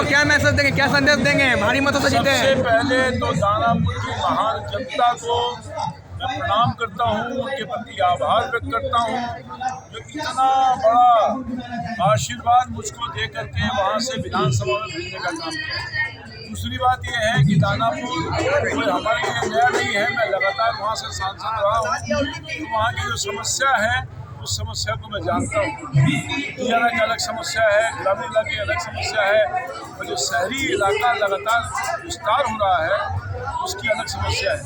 क्या मैसेज देंगे, क्या संदेश देंगे? भारी मतों से जीते सबसे हैं। पहले तो दानापुर की महान जनता को मैं प्रणाम करता हूँ, उनके प्रति आभार व्यक्त करता हूँ जो इतना बड़ा आशीर्वाद मुझको दे करके वहाँ से विधानसभा में भेजने का काम किया। दूसरी बात यह है कि दानापुर कोई हमारे लिए नया नहीं है, मैं लगातार वहाँ से सांसद रहा हूँ, तो वहाँ की जो समस्या है उस समस्या को मैं जानता हूँ। दियारा की अलग समस्या है, ग्रामीण इलाके की अलग समस्या है, और जो शहरी इलाका लगातार विस्तार हो रहा है उसकी अलग समस्या है।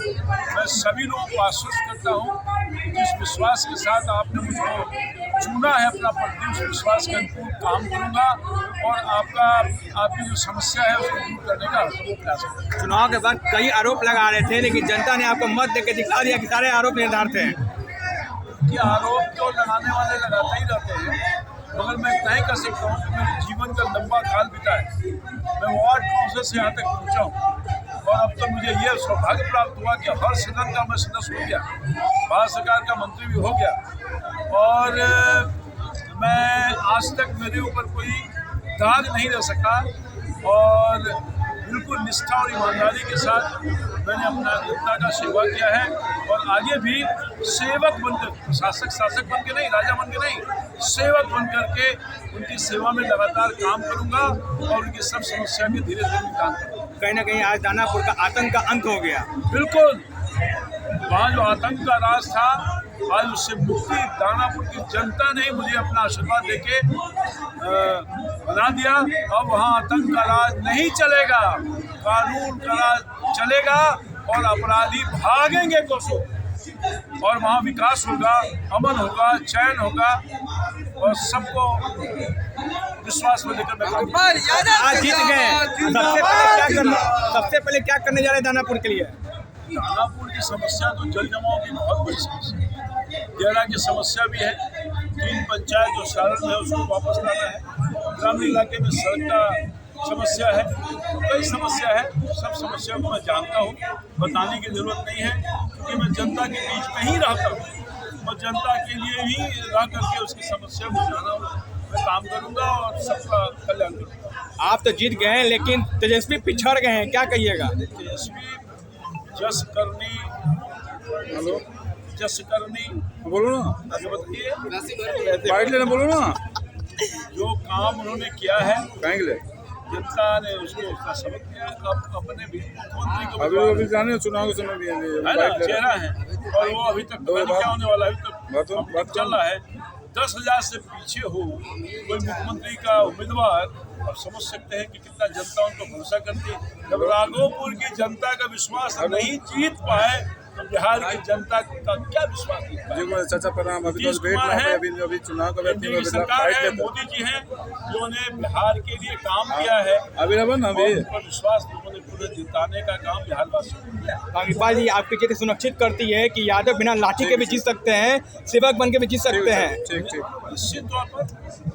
मैं सभी लोगों को आश्वस्त करता हूँ कि जिस विश्वास के साथ आपने मुझको चुना है अपना प्रतिनिधि, उस विश्वास के अनुरूप काम करूँगा और आपकी जो समस्या है उसको दूर करने का प्रयास करूँगा। चुनाव के बाद कई आरोप लगा रहे थे, लेकिन जनता ने आपको मत देकर दिखा दिया कि सारे आरोप निर्धारित हैं। कि आरोप तो लगाने वाले लगाते ही रहते हैं, मगर मैं तय कर सकता हूँ कि मेरे जीवन का लंबा काल बीता है। मैं वार्ड काउंसिल से यहाँ तक पहुँचा हूँ और अब तक मुझे ये सौभाग्य प्राप्त हुआ कि हर सदन का मैं सदस्य हो गया, भारत सरकार का मंत्री भी हो गया, और मैं आज तक मेरे ऊपर कोई दाग नहीं रह सका और बिल्कुल निष्ठा और ईमानदारी के साथ मैंने अपना जनता का सेवा किया है और आगे भी सेवक बनकर, शासक बन के नहीं, राजा बन के नहीं, सेवक बन करके उनकी सेवा में लगातार काम करूंगा और उनकी सब समस्या के धीरे धीरे निदान करूंगा। कहीं ना कहीं आज दानापुर का आतंक का अंत हो गया। बिल्कुल, वहाँ जो आतंक का राज था आज उससे मुक्ति दानापुर की जनता ने मुझे अपना आशीर्वाद देके बना दिया। अब वहाँ आतंक का राज नहीं चलेगा, कानून का राज चलेगा और अपराधी भागेंगे कोसों, और वहाँ विकास होगा, अमन होगा, चैन होगा और सबको विश्वास में लेकर मैं आज जीत गए। सबसे पहले क्या करने जा रहे हैं दानापुर के लिए? दानापुर की समस्या तो जल जमाव की बहुत बड़ी समस्या है, दियारा की समस्या भी है, 3 पंचायत जो सारण है उसको वापस लाना है, ग्रामीण इलाके में सड़क का समस्या है, कई समस्या है। सब समस्या को मैं जानता हूँ, बताने की जरूरत नहीं है क्योंकि मैं जनता के बीच में ही रहता हूँ और जनता के लिए ही रह करके उसकी समस्या को जाना हूँ। मैं काम करूँगा और सबका कल्याण करूँगा। आप तो जीत गए हैं, लेकिन तेजस्वी पिछड़ गए हैं, क्या कहिएगा? तेजस्वी जस करनी, हेलो जस करनी, बोलो ना, आगे बताइए, बाइट लेना, बोलो ना। जो काम उन्होंने किया है कहेंगे ले जनता ने उसको उसका सबक दिया। अब अपने भी मुख्यमंत्री अभी को अभी जाने चुनाव के समय भी है ना, चेहरा है और वो अभी तक पता नहीं क्या होने वाला है, अभी तक चल रहा है। 10,000 से पीछे हो कोई मुख्यमंत्री का उम्मीदवार, अब समझ सकते हैं कि कितना जनता उनको भरोसा करती है। जब राघोपुर की जनता का विश्वास नहीं जीत पाए तो बिहार की जनता का क्या विश्वास है? चाचा प्रणाम। अभी तो वेट में अभी चुनाव का एनडीए की सरकार है, मोदी जी हैं जिन्होंने बिहार के लिए काम किया है, अभी विश्वास लोगों ने पूरे जिताने का काम बिहार वासियों ने किया। कांग्रेस जी आपकी जीत सुनिश्चित करती है कि यादव बिना लाठी के भी जीत सकते हैं, सेवक बन के भी जीत सकते हैं। निश्चित तौर पर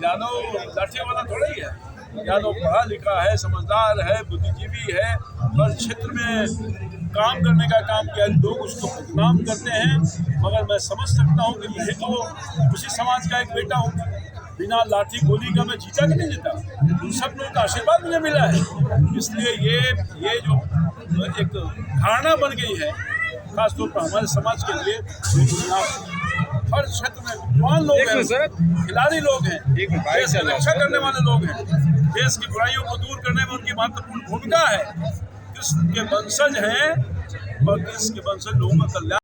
यादव लाठी वाला थोड़ा ही है, यादव पढ़ा लिखा है, समझदार है, बुद्धिजीवी है, हर क्षेत्र में काम करने का काम किया। लोग उसको बदनाम करते हैं, मगर मैं समझ सकता हूँ कि मैं तो उसी समाज का एक बेटा हूँ, बिना लाठी गोली का मैं जीता कि नहीं जीता, उन सब लोगों का आशीर्वाद मुझे मिला है। इसलिए ये जो एक धारणा बन गई है खासतौर पर हमारे समाज के लिए, हर क्षेत्र में विद्वान लोग हैं, खिलाड़ी लोग हैं, देश की रक्षा करने वाले लोग हैं, देश की बुराइयों को दूर करने में उनकी महत्वपूर्ण भूमिका है। कृष्ण के वंशज हैं और कृष्ण के वंशज लोगों का कल्याण